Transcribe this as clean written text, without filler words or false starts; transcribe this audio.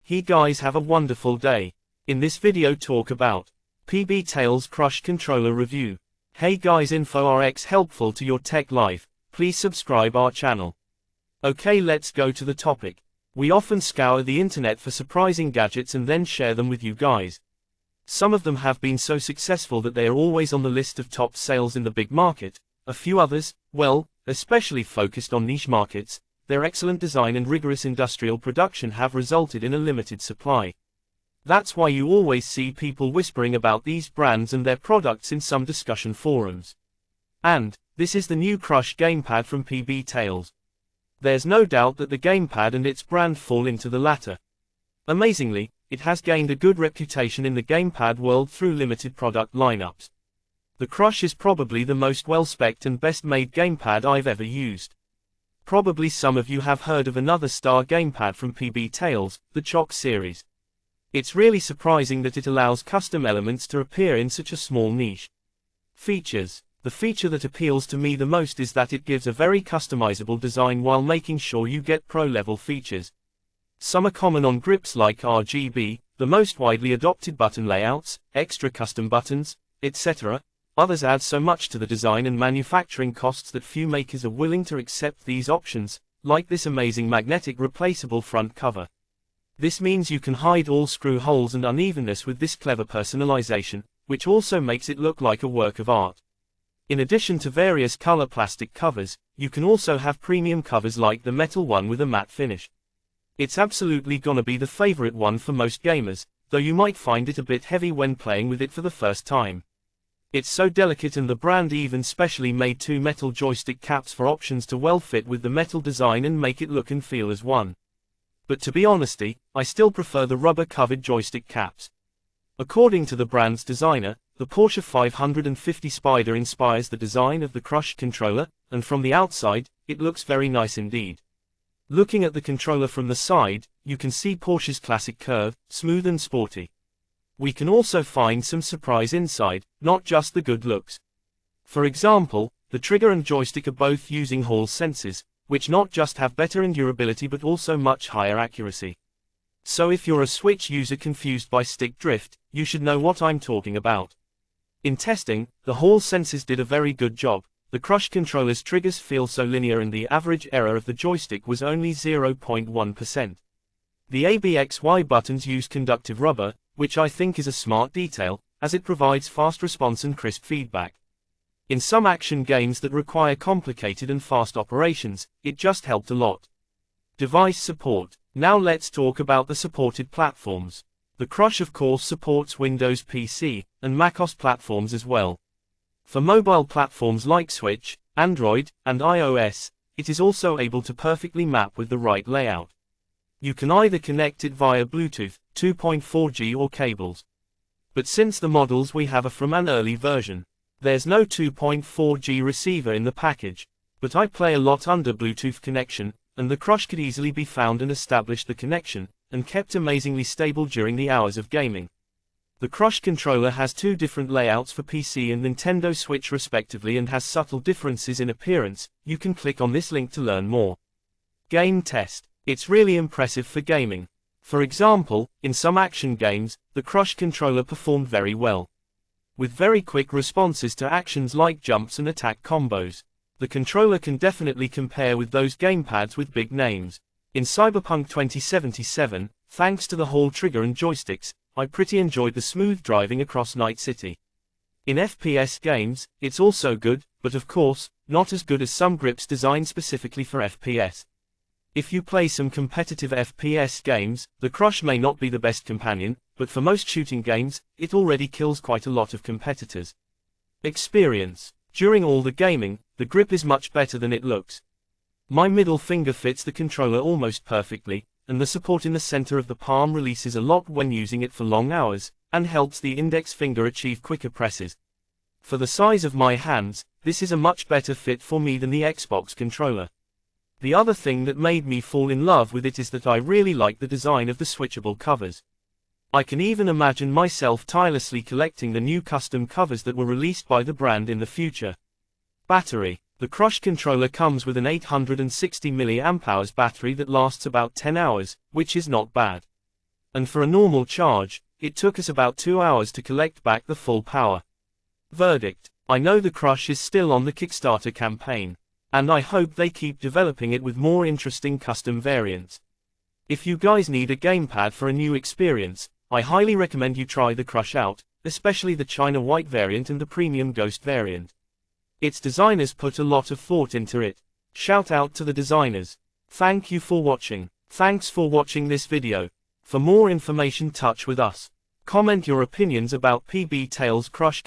Hey guys, have a wonderful day. In this video talk about PB Tails Crush Controller Review. Hey guys, info RX helpful to your tech life. Please subscribe our channel. Okay, let's go to the topic. We often scour the internet for surprising gadgets and then share them with you guys. Some of them have been so successful that they are always on the list of top sales in the big market. A few others, well, especially focused on niche markets, their excellent design and rigorous industrial production have resulted in a limited supply. That's why you always see people whispering about these brands and their products in some discussion forums. And this is the new Crush gamepad from PB Tails. There's no doubt that the gamepad and its brand fall into the latter. Amazingly, it has gained a good reputation in the gamepad world through limited product lineups. The Crush is probably the most well-specced and best-made gamepad I've ever used. Probably some of you have heard of another star gamepad from PB Tails, the Choc series. It's really surprising that it allows custom elements to appear in such a small niche. Features. The feature that appeals to me the most is that it gives a very customizable design while making sure you get pro-level features. Some are common on grips like RGB, the most widely adopted button layouts, extra custom buttons, etc. Others add so much to the design and manufacturing costs that few makers are willing to accept these options, like this amazing magnetic replaceable front cover. This means you can hide all screw holes and unevenness with this clever personalization, which also makes it look like a work of art. In addition to various color plastic covers, you can also have premium covers like the metal one with a matte finish. It's absolutely gonna be the favorite one for most gamers, though you might find it a bit heavy when playing with it for the first time. It's so delicate, and the brand even specially made two metal joystick caps for options to well fit with the metal design and make it look and feel as one. But to be honest, I still prefer the rubber-covered joystick caps. According to the brand's designer, the Porsche 550 Spider inspires the design of the Crush controller, and from the outside, it looks very nice indeed. Looking at the controller from the side, you can see Porsche's classic curve, smooth and sporty. We can also find some surprise inside, not just the good looks. For example, the trigger and joystick are both using Hall sensors, which not just have better endurability but also much higher accuracy. So if you're a Switch user confused by stick drift, you should know what I'm talking about. In testing, the Hall sensors did a very good job. The Crush controller's triggers feel so linear and the average error of the joystick was only 0.1%. The ABXY buttons use conductive rubber, which I think is a smart detail, as it provides fast response and crisp feedback. In some action games that require complicated and fast operations, it just helped a lot. Device support. Now let's talk about the supported platforms. The Crush of course supports Windows PC, and macOS platforms as well. For mobile platforms like Switch, Android, and iOS, it is also able to perfectly map with the right layout. You can either connect it via Bluetooth, 2.4G or cables. But since the models we have are from an early version, there's no 2.4G receiver in the package. But I play a lot under Bluetooth connection, and the Crush could easily be found and establish the connection, and kept amazingly stable during the hours of gaming. The Crush controller has two different layouts for PC and Nintendo Switch respectively and has subtle differences in appearance. You can click on this link to learn more. Game test. It's really impressive for gaming. For example, in some action games, the Crush controller performed very well. With very quick responses to actions like jumps and attack combos. The controller can definitely compare with those gamepads with big names. In Cyberpunk 2077, thanks to the Hall trigger and joysticks, I pretty enjoyed the smooth driving across Night City. In FPS games, it's also good, but of course, not as good as some grips designed specifically for FPS. If you play some competitive FPS games, the Crush may not be the best companion, but for most shooting games, it already kills quite a lot of competitors. Experience. During all the gaming, the grip is much better than it looks. My middle finger fits the controller almost perfectly, and the support in the center of the palm releases a lot when using it for long hours, and helps the index finger achieve quicker presses. For the size of my hands, this is a much better fit for me than the Xbox controller. The other thing that made me fall in love with it is that I really like the design of the switchable covers. I can even imagine myself tirelessly collecting the new custom covers that were released by the brand in the future. Battery. The Crush controller comes with an 860 mAh battery that lasts about 10 hours, which is not bad. and for a normal charge, it took us about 2 hours to collect back the full power. Verdict: I know the Crush is still on the Kickstarter campaign, and I hope they keep developing it with more interesting custom variants. If you guys need a gamepad for a new experience, I highly recommend you try the Crush out, especially the China White variant and the Premium Ghost variant. Its designers put a lot of thought into it. Shout out to the designers. Thank you for watching. Thanks for watching this video. For more information, touch with us. Comment your opinions about PB Tails Crush